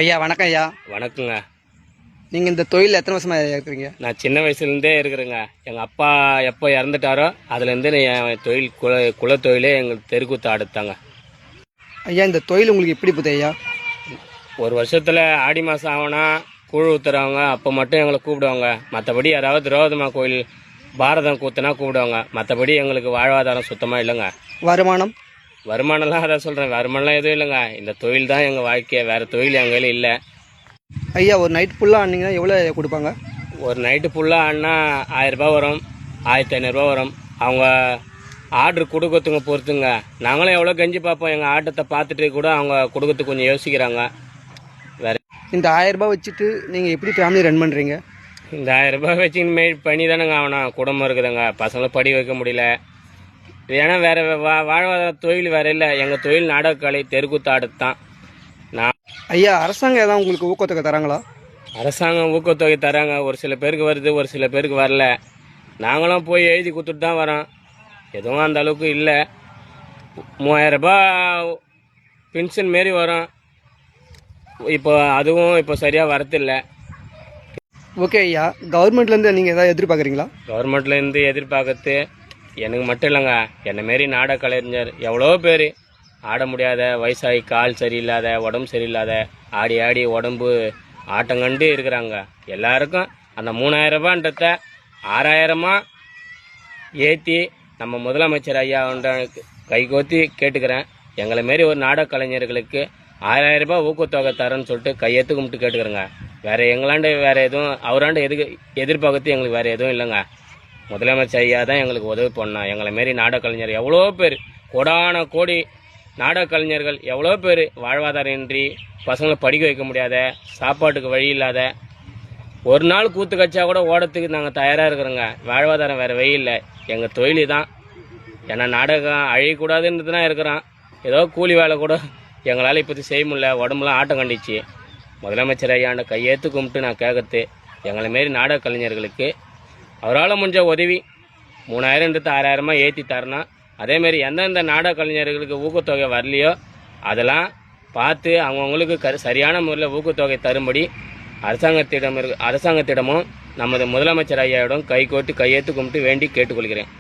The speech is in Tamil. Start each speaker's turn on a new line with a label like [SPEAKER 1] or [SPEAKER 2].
[SPEAKER 1] ஐயா வணக்கம் ஐயா.
[SPEAKER 2] வணக்கங்க.
[SPEAKER 1] நீங்கள் இந்த தொழில் எத்தனை வருஷமா இருக்கிறீங்க?
[SPEAKER 2] நான் சின்ன வயசுலேருந்தே இருக்கிறேங்க. எங்கள் அப்பா எப்போ இறந்துட்டாரோ அதுலேருந்து என் தொழில் குலத்தொழிலே எங்களுக்கு தெருக்கூத்து ஆடுத்தாங்க.
[SPEAKER 1] ஐயா இந்த தொழில் உங்களுக்கு எப்படி போகுது ஐயா?
[SPEAKER 2] ஒரு வருஷத்தில் ஆடி மாதம் ஆகுனா கூழ் ஊற்றுறவங்க அப்போ மட்டும் எங்களை கூப்பிடுவாங்க. மற்றபடி யாராவது திரௌபதம்மா கோயில் பாரதம் கூத்துனா கூப்பிடுவாங்க. மற்றபடி எங்களுக்கு வாழ்வாதாரம் சுத்தமாக இல்லைங்க. வருமானம்லாம் அதான் சொல்கிறேன், வருமானம்லாம் எதுவும் இல்லைங்க. இந்த தொழில் தான் எங்கள் வாழ்க்கையை, வேறு தொழில் எங்கள் இல்லை.
[SPEAKER 1] ஐயா ஒரு நைட் ஃபுல்லாக ஆனிங்கன்னா எவ்வளோ கொடுப்பாங்க?
[SPEAKER 2] ஒரு நைட்டு ஃபுல்லாக ஆடினா 1000 ரூபா வரும், 1500 வரும். அவங்க ஆர்டர் கொடுக்கறதுங்க பொறுத்துங்க. நாங்களும் எவ்வளோ கெஞ்சி பார்ப்போம், எங்கள் ஆட்டத்தை பார்த்துட்டு கூட அவங்க கொடுக்கறதுக்கு கொஞ்சம் யோசிக்கிறாங்க. வேறு
[SPEAKER 1] இந்த 1000 ரூபா வச்சுட்டு நீங்கள் எப்படி ஃபேமிலி ரன் பண்ணுறீங்க?
[SPEAKER 2] இந்த 1000 ரூபாய் வச்சு மெயில் பண்ணி தானேங்க ஆகணும். குடும்பம் இருக்குதுங்க, பசங்களை படி வைக்க முடியல. ஏன்னா வேறு வாழ்வாதார தொழில் வேறு இல்லை. எங்கள் தொழில் நாடகக்கலை தெருக்கூத்து ஆடுதான்.
[SPEAKER 1] ஐயா அரசாங்கம் ஏதாவது உங்களுக்கு ஊக்கத்தொகை தராங்களா?
[SPEAKER 2] அரசாங்கம் ஊக்கத்தொகை தராங்க. ஒரு சில பேருக்கு வருது, ஒரு சில பேருக்கு வரல. நாங்களும் போய் எழுதி கொடுத்துட்டு தான் வரோம். எதுவும் அந்த அளவுக்கு இல்லை. 3000 ரூபாய் பென்ஷன் மாரி வரும். இப்போ அதுவும் இப்போ சரியாக வரதில்லை.
[SPEAKER 1] ஓகே ஐயா, கவர்மெண்ட்லேருந்து நீங்கள் எதாவது எதிர்பார்க்குறீங்களா?
[SPEAKER 2] கவர்மெண்ட்லேருந்து எதிர்பார்க்கறது எனக்கு மட்டும் இல்லைங்க, என்னை மாரி நாடக கலைஞர் எவ்வளோ பேர் ஆட முடியாத, வயசாகி கால் சரியில்லாத, உடம்பு சரியில்லாத, ஆடி ஆடி உடம்பு ஆட்டங்கண்டு இருக்கிறாங்க. எல்லாருக்கும் அந்த 3000 ரூபான்றத 6000 ஏற்றி நம்ம முதலமைச்சர் ஐயா கைகோத்தி கேட்டுக்கிறேன். எங்களை மாரி ஒரு நாடக கலைஞர்களுக்கு 6000 ரூபாய் ஊக்கத்தொகை தரேன்னு சொல்லிட்டு கையெழுத்து கும்பிட்டு கேட்டுக்கிறேங்க. வேறு எங்களாண்டு வேறு எதுவும் அவராண்டு எதிர்பார்க்கறது எங்களுக்கு வேறு எதுவும் இல்லைங்க. முதலமைச்சர் ஐயா தான் எங்களுக்கு உதவி பண்ணோம். எங்களை மாரி நாடக கலைஞர் எவ்வளோ பேர், கோடான கோடி நாடக கலைஞர்கள் எவ்வளோ பேர் வாழ்வாதாரம் இன்றி, பசங்களை படிக்க வைக்க முடியாத, சாப்பாட்டுக்கு வழி இல்லாத, ஒரு நாள் கூத்து கட்சா கூட ஓடத்துக்கு நாங்கள் தயாராக இருக்கிறோங்க. வாழ்வாதாரம் வேறு வழி இல்லை. எங்கள் தொழில் தான். ஏன்னா நாடகம் அழியக்கூடாதுன்றது தான் இருக்கிறோம். ஏதோ கூலி வேலை கூட எங்களால் இப்போது செய்ய முடியல. உடம்புலாம் ஆட்டம் கண்டிச்சு. முதலமைச்சர் ஐயாண்ட கையெழுத்து கும்பிட்டு நான் கேட்கறது, எங்களை மாரி நாடக கலைஞர்களுக்கு அவரால் முடிஞ்ச உதவி 3000ன்றது 6000 ஏற்றி தரணும். அதேமாரி எந்தெந்த நாடக கலைஞர்களுக்கு ஊக்கத்தொகை வரலையோ அதெல்லாம் பார்த்து அவங்கவுங்களுக்கு சரியான முறையில் ஊக்கத்தொகை தரும்படி அரசாங்கத்திடமும் நமது முதலமைச்சர் ஐயாவிடம் கையெழுத்து கும்பிட்டு வேண்டி கேட்டுக்கொள்கிறேன்.